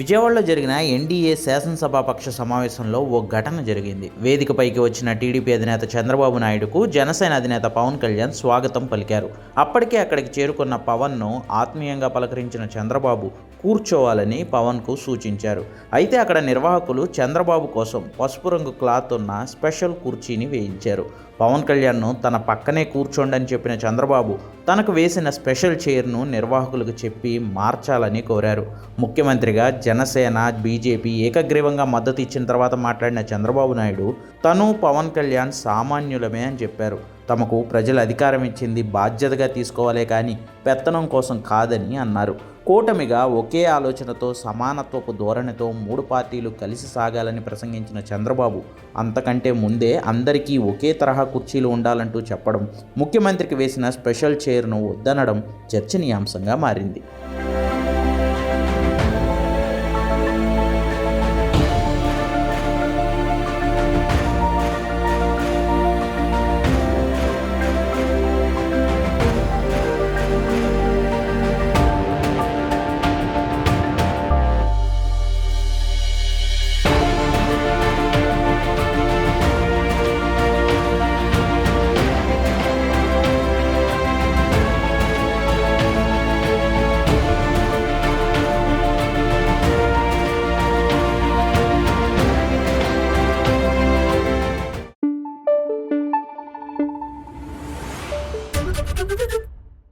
విజయవాడలో జరిగిన ఎన్డీఏ శాసనసభాపక్ష సమావేశంలో ఓ ఘటన జరిగింది. వేదికపైకి వచ్చిన టీడీపీ అధినేత చంద్రబాబు నాయుడుకు జనసేన అధినేత పవన్ కళ్యాణ్ స్వాగతం పలికారు. అప్పటికే అక్కడికి చేరుకున్న పవన్ను ఆత్మీయంగా పలకరించిన చంద్రబాబు కూర్చోవాలని పవన్కు సూచించారు. అయితే అక్కడ నిర్వాహకులు చంద్రబాబు కోసం పసుపు రంగు క్లాత్ ఉన్న స్పెషల్ కుర్చీని వేయించారు. పవన్ కళ్యాణ్ను తన పక్కనే కూర్చోండి అని చెప్పిన చంద్రబాబు తనకు వేసిన స్పెషల్ చైర్ను నిర్వాహకులకు చెప్పి మార్చాలని కోరారు. ముఖ్యమంత్రిగా జనసేన, బీజేపీ ఏకగ్రీవంగా మద్దతు ఇచ్చిన తర్వాత మాట్లాడిన చంద్రబాబు నాయుడు తను పవన్ కళ్యాణ్ సామాన్యులమే అని చెప్పారు. తమకు ప్రజలు అధికారం ఇచ్చింది బాధ్యతగా తీసుకోవాలే కానీ పెత్తనం కోసం కాదని అన్నారు. కూటమిగా ఒకే ఆలోచనతో సమానత్వపు ధోరణితో 3 పార్టీలు కలిసి సాగాలని ప్రసంగించిన చంద్రబాబు అంతకంటే ముందే అందరికీ ఒకే తరహా కుర్చీలు ఉండాలంటూ చెప్పడం, ముఖ్యమంత్రికి వేసిన స్పెషల్ చైర్ను వద్దనడం చర్చనీయాంశంగా మారింది.